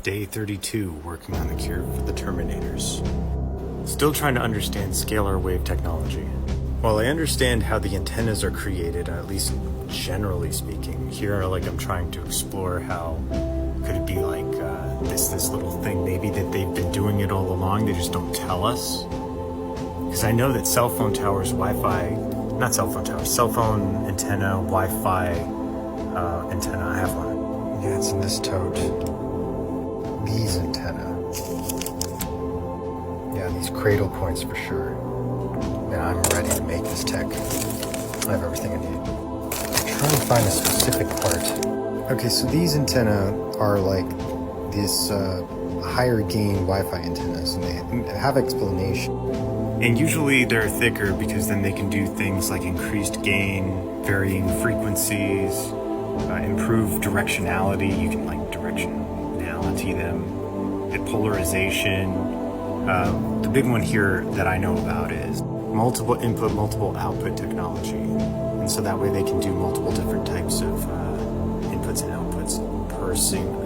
Day 32, working on the cure for the terminators. Still trying to understand scalar wave technology. While I understand how the antennas are created, at least generally speaking, here I'm trying to explore how could it be like this little thing maybe that they've been doing it all along, they just don't tell us. Because I know that cell phone towers, cell phone antenna, Wi-Fi antenna, I have one. Yeah, it's in this tote. These antenna. Yeah, these cradle points for sure. Yeah, I'm ready to make this tech. I have everything I need. I'm trying to find a specific part. Okay, so these antenna are like this higher gain Wi-Fi antennas, and they have explanation. And usually they're thicker because then they can do things like increased gain, varying frequencies, improve directionality. You can directionality them, the polarization. The big one here that I know about is multiple input, multiple output technology. And so that way they can do multiple different types of inputs and outputs per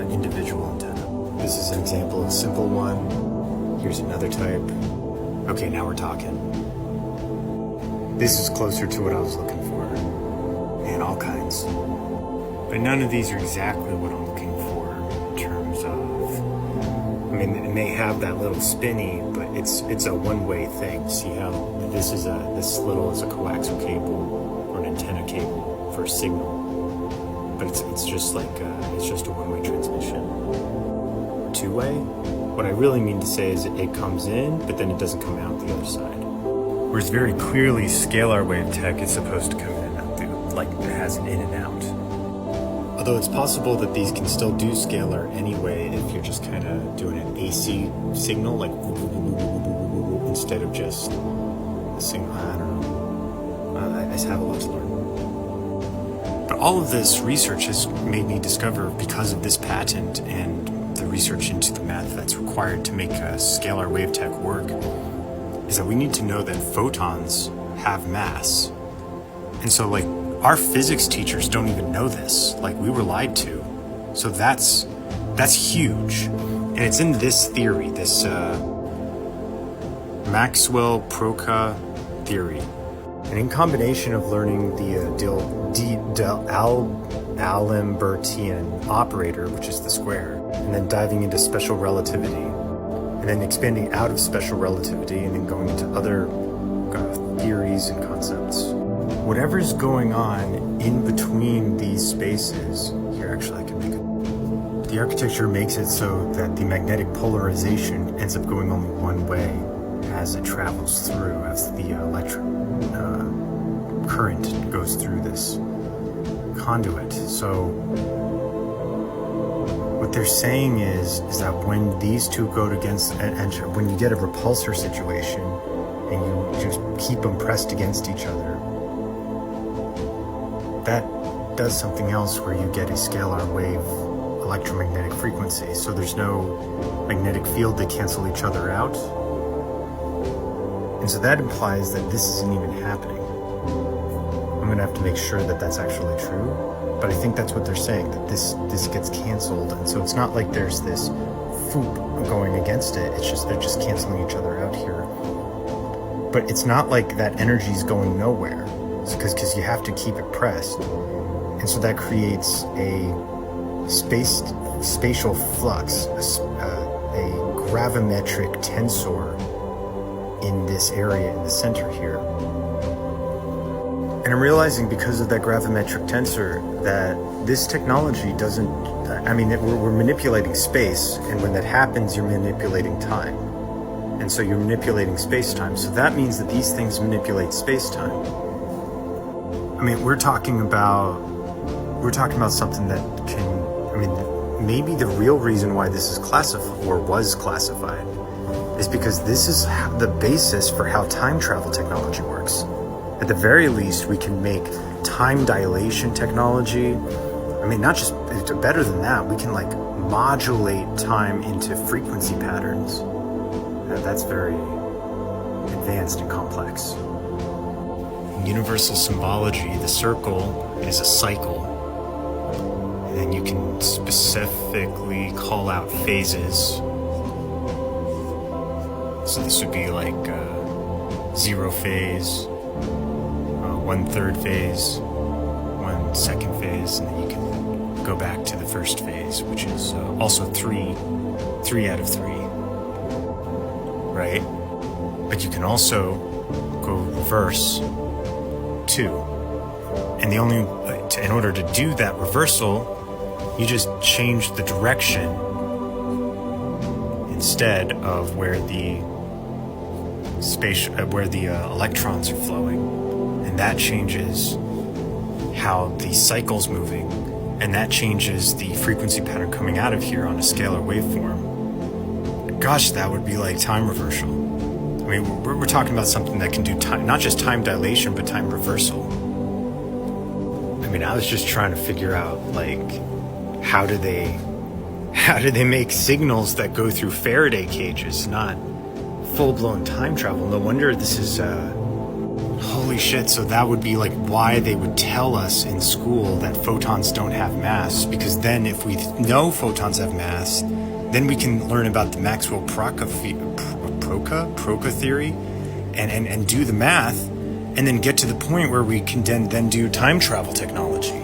an individual antenna. This is an example of a simple one. Here's another type. Okay, now we're talking. This is closer to what I was looking for. And all kinds. But none of these are exactly what I'm looking for in terms of, it may have that little spinny, but it's a one-way thing. See how this little is a coaxial cable or an antenna cable for a signal. But it's just a one-way transmission. Two-way? What I really mean to say is it comes in, but then it doesn't come out the other side. Whereas very clearly, scalar wave tech is supposed to come in and out, it has an in and out. Although it's possible that these can still do scalar anyway if you're just kind of doing an AC signal, instead of just a signal. I don't know. I just have a lot to learn. But all of this research has made me discover, because of this patent and the research into the math that's required to make scalar wave tech work, is that we need to know that photons have mass. And so our physics teachers don't even know this. We were lied to. So that's huge. And it's in this theory, this Maxwell-Proca theory. And in combination of learning the D'Alembertian operator, which is the square, and then diving into special relativity, and then expanding out of special relativity, and then going into other theories and concepts. Whatever's going on in between these spaces, here actually I can make it. The architecture makes it so that the magnetic polarization ends up going only one way as it travels through, as the electric current goes through this conduit. So what they're saying is that when these two go against, and when you get a repulsor situation and you just keep them pressed against each other, that does something else where you get a scalar wave electromagnetic frequency. So there's no magnetic field, they cancel each other out. And so that implies that this isn't even happening. I'm gonna have to make sure that that's actually true, but I think that's what they're saying, that this gets canceled. And so it's not like there's this foop going against it, it's just they're just canceling each other out here. But it's not like that energy's going nowhere, because you have to keep it pressed. And so that creates a spatial flux, a gravimetric tensor in this area in the center here. And I'm realizing, because of that gravimetric tensor, that this technology doesn't, we're manipulating space, and when that happens, you're manipulating time. And so you're manipulating space-time. So that means that these things manipulate space-time. We're talking about something that can, maybe the real reason why this is classified, or was classified, is because this is the basis for how time travel technology works. At the very least, we can make time dilation technology. Not just better than that, we can modulate time into frequency patterns. That's very advanced and complex. In universal symbology, the circle is a cycle. And then you can specifically call out phases. So this would be like 0 phase, 1/3 phase, 1 second phase, and then you can go back to the first phase, which is also 3 out of 3, right? But you can also go reverse 2. And the only, in order to do that reversal, you just change the direction instead of where the electrons are flowing, and that changes how the cycle's moving, and that changes the frequency pattern coming out of here on a scalar waveform. Gosh, that would be like time reversal. I mean, we're talking about something that can do time, not just time dilation, but time reversal. I mean, I was just trying to figure out, like, how do they make signals that go through Faraday cages, not full-blown time travel? No wonder this is, holy shit. So that would be like why they would tell us in school that photons don't have mass, because then if we know photons have mass, then we can learn about the Maxwell-Proca theory and do the math, and then get to the point where we can then do time travel technology.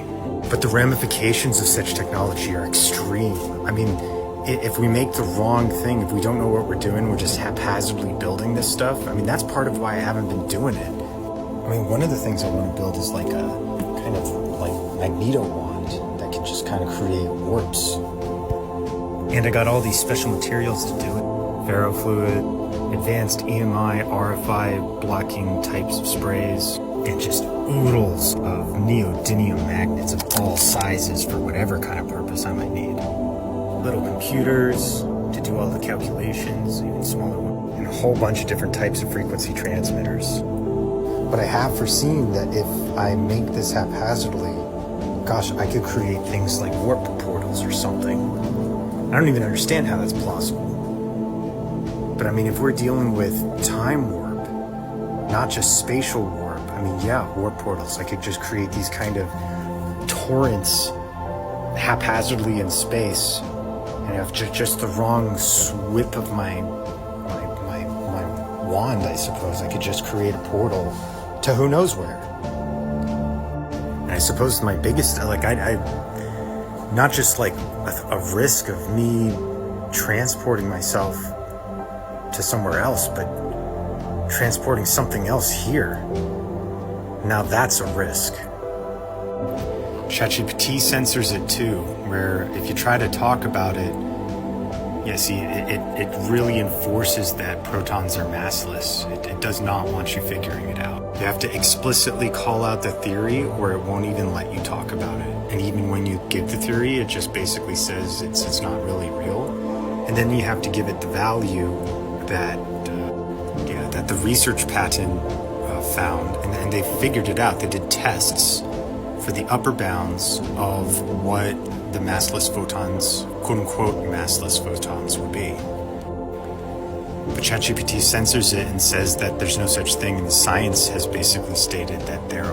But the ramifications of such technology are extreme. I mean, if we make the wrong thing, if we don't know what we're doing, we're just haphazardly building this stuff. I mean, that's part of why I haven't been doing it. I mean, one of the things I want to build is like a kind of like magneto wand that can just kind of create warps. And I got all these special materials to do it. Ferrofluid, advanced EMI, RFI blocking types of sprays, and just oodles of neodymium magnets of all sizes for whatever kind of purpose I might need. Little computers to do all the calculations, even smaller ones, and a whole bunch of different types of frequency transmitters. But I have foreseen that if I make this haphazardly, gosh, I could create things like warp portals or something. I don't even understand how that's plausible. But I mean, if we're dealing with time warp, not just spatial warp, I mean, yeah, warp portals. I could just create these kind of torrents haphazardly in space, and if just the wrong whip of my wand, I suppose, I could just create a portal to who knows where. And I suppose my biggest, like, I not just like a risk of me transporting myself to somewhere else, but transporting something else here. Now that's a risk. ChatGPT censors it too, where if you try to talk about it, yeah, see, it really enforces that protons are massless. It does not want you figuring it out. You have to explicitly call out the theory, or it won't even let you talk about it. And even when you give the theory, it just basically says it's not really real. And then you have to give it the value that the research patent found, and they figured it out. They did tests for the upper bounds of what the massless photons, quote-unquote massless photons, would be. But ChatGPT censors it and says that there's no such thing, and science has basically stated that there's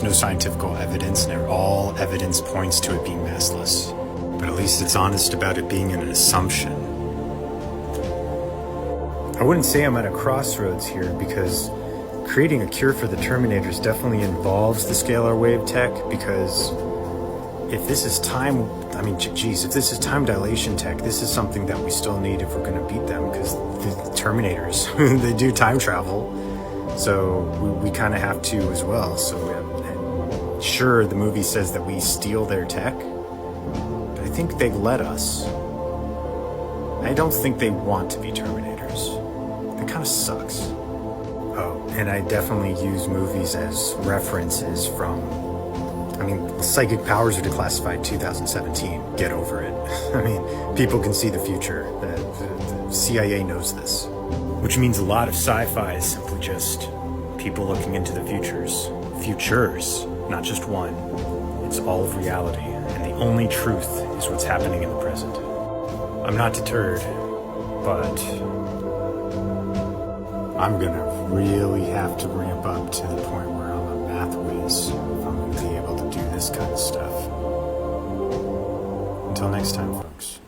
no scientific evidence, and all evidence points to it being massless. But at least it's honest about it being an assumption. I wouldn't say I'm at a crossroads here, because creating a cure for the terminators definitely involves the scalar wave tech, because if this is time, I mean, geez, if this is time dilation tech, this is something that we still need if we're going to beat them, because the terminators, they do time travel, so we kind of have to as well. So sure, the movie says that we steal their tech, but I think they let us. I don't think they want to be terminators. That kind of sucks. Oh, and I definitely use movies as references from, I mean, Psychic Powers are declassified 2017. Get over it. I mean, people can see the future. The CIA knows this. Which means a lot of sci-fi is simply just people looking into the futures. Futures, not just one. It's all of reality. And the only truth is what's happening in the present. I'm not deterred, but I'm gonna really have to ramp up to the point where I'm a math whiz if I'm gonna be able to do this kind of stuff. Until next time, folks.